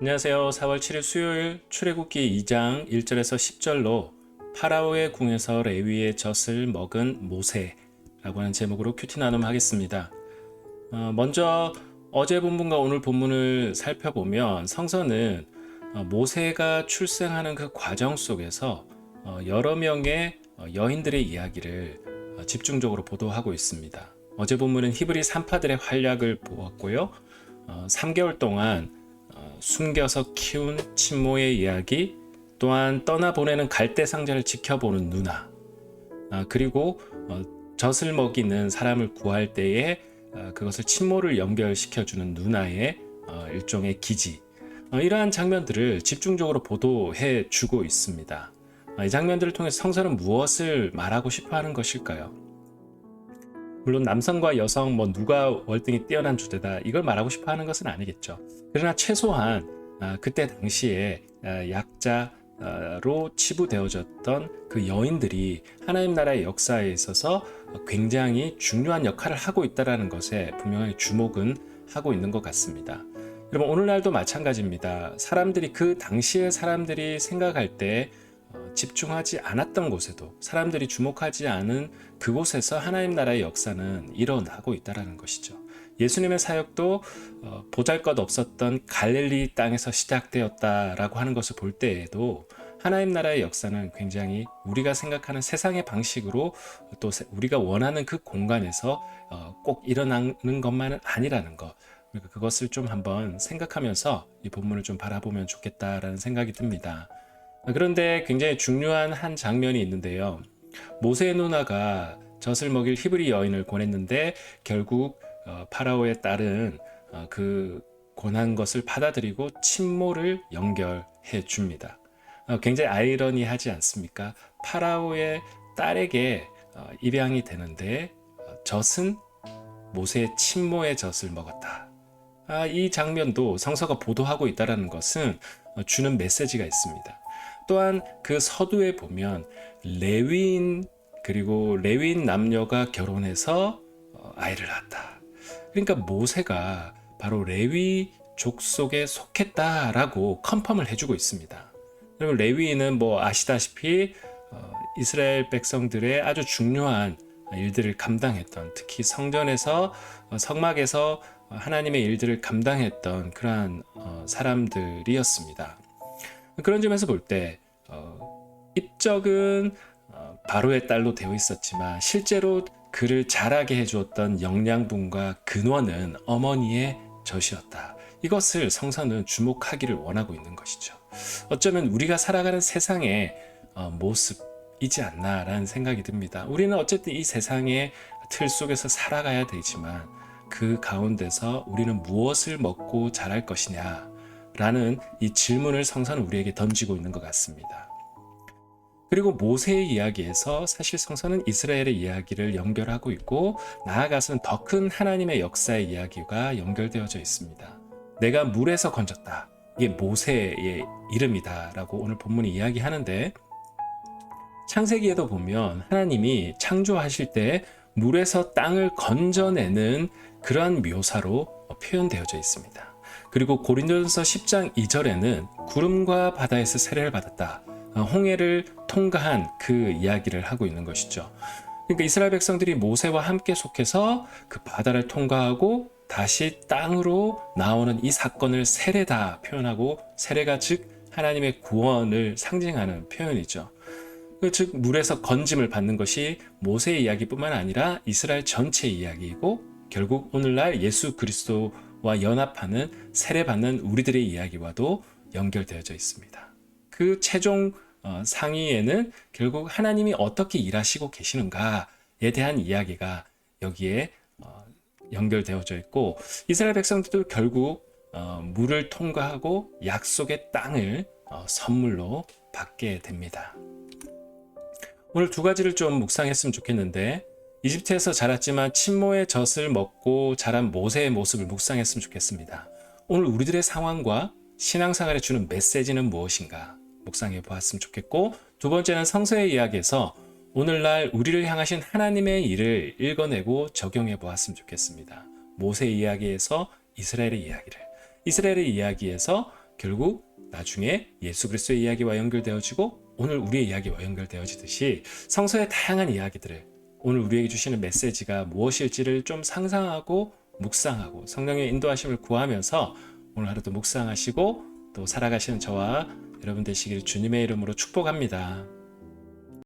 안녕하세요. 4월 7일 수요일 출애굽기 2장 1절에서 10절로 파라오의 궁에서 레위의 젖을 먹은 모세라고 하는 제목으로 큐티 나눔하겠습니다. 먼저 어제 본문과 오늘 본문을 살펴보면 성서는 모세가 출생하는 그 과정 속에서 여러 명의 여인들의 이야기를 집중적으로 보도하고 있습니다. 어제 본문은 히브리 산파들의 활약을 보았고요. 3개월 동안 숨겨서 키운 친모의 이야기, 또한 떠나보내는 갈대 상자를 지켜보는 누나, 그리고 젖을 먹이는 사람을 구할 때에 그것을 친모를 연결시켜주는 누나의 일종의 기지, 이러한 장면들을 집중적으로 보도해 주고 있습니다. 이 장면들을 통해서 성서는 무엇을 말하고 싶어 하는 것일까요? 물론 남성과 여성 누가 월등히 뛰어난 주제다 이걸 말하고 싶어 하는 것은 아니겠죠. 그러나 최소한 그때 당시에 약자로 치부되어졌던 그 여인들이 하나님 나라의 역사에 있어서 굉장히 중요한 역할을 하고 있다는 것에 분명히 주목은 하고 있는 것 같습니다. 여러분, 오늘날도 마찬가지입니다. 사람들이 그 당시의 사람들이 생각할 때 집중하지 않았던 곳에도, 사람들이 주목하지 않은 그곳에서 하나님 나라의 역사는 일어나고 있다는 것이죠. 예수님의 사역도 보잘것없었던 갈릴리 땅에서 시작되었다라고 하는 것을 볼 때에도 하나님 나라의 역사는 굉장히 우리가 생각하는 세상의 방식으로 또 우리가 원하는 그 공간에서 꼭 일어나는 것만은 아니라는 것, 그러니까 그것을 좀 한번 생각하면서 이 본문을 좀 바라보면 좋겠다라는 생각이 듭니다. 그런데 굉장히 중요한 한 장면이 있는데요. 모세의 누나가 젖을 먹일 히브리 여인을 권했는데 결국 파라오의 딸은 그 권한 것을 받아들이고 친모를 연결해 줍니다. 굉장히 아이러니하지 않습니까? 파라오의 딸에게 입양이 되는데 젖은 모세의 친모의 젖을 먹었다. 이 장면도 성서가 보도하고 있다는 것은 주는 메시지가 있습니다. 또한 그 서두에 보면 레위인, 그리고 레위인 남녀가 결혼해서 아이를 낳았다. 그러니까 모세가 바로 레위 족속에 속했다라고 컨펌을 해주고 있습니다. 여러분, 레위인은 아시다시피 이스라엘 백성들의 아주 중요한 일들을 감당했던, 특히 성전에서 성막에서 하나님의 일들을 감당했던 그러한 사람들이었습니다. 그런 점에서 볼 때 입적은 바로의 딸로 되어 있었지만 실제로 그를 자라게 해주었던 영양분과 근원은 어머니의 젖이었다. 이것을 성서는 주목하기를 원하고 있는 것이죠. 어쩌면 우리가 살아가는 세상의 모습이지 않나라는 생각이 듭니다. 우리는 어쨌든 이 세상의 틀 속에서 살아가야 되지만 그 가운데서 우리는 무엇을 먹고 자랄 것이냐 라는 이 질문을 성서는 우리에게 던지고 있는 것 같습니다. 그리고 모세의 이야기에서 사실 성서는 이스라엘의 이야기를 연결하고 있고, 나아가서는 더 큰 하나님의 역사의 이야기가 연결되어져 있습니다. 내가 물에서 건졌다. 이게 모세의 이름이다 라고 오늘 본문이 이야기하는데, 창세기에도 보면 하나님이 창조하실 때 물에서 땅을 건져내는 그러한 묘사로 표현되어져 있습니다. 그리고 고린도전서 10장 2절에는 구름과 바다에서 세례를 받았다. 홍해를 통과한 그 이야기를 하고 있는 것이죠. 그러니까 이스라엘 백성들이 모세와 함께 속해서 그 바다를 통과하고 다시 땅으로 나오는 이 사건을 세례다 표현하고, 세례가 즉 하나님의 구원을 상징하는 표현이죠. 즉 물에서 건짐을 받는 것이 모세의 이야기뿐만 아니라 이스라엘 전체의 이야기이고, 결국 오늘날 예수 그리스도와 연합하는 세례받는 우리들의 이야기와도 연결되어져 있습니다. 그 최종 상위에는 결국 하나님이 어떻게 일하시고 계시는가에 대한 이야기가 여기에 연결되어져 있고, 이스라엘 백성들도 결국 물을 통과하고 약속의 땅을 선물로 받게 됩니다. 오늘 두 가지를 좀 묵상했으면 좋겠는데, 이집트에서 자랐지만 친모의 젖을 먹고 자란 모세의 모습을 묵상했으면 좋겠습니다. 오늘 우리들의 상황과 신앙생활에 주는 메시지는 무엇인가 묵상해 보았으면 좋겠고, 두 번째는 성서의 이야기에서 오늘날 우리를 향하신 하나님의 일을 읽어내고 적용해 보았으면 좋겠습니다. 모세의 이야기에서 이스라엘의 이야기를, 이스라엘의 이야기에서 결국 나중에 예수 그리스도의 이야기와 연결되어지고 오늘 우리의 이야기와 연결되어지듯이 성서의 다양한 이야기들을 오늘 우리에게 주시는 메시지가 무엇일지를 좀 상상하고 묵상하고 성령의 인도하심을 구하면서 오늘 하루도 묵상하시고 또 살아가시는 저와 여러분 되시기를 주님의 이름으로 축복합니다.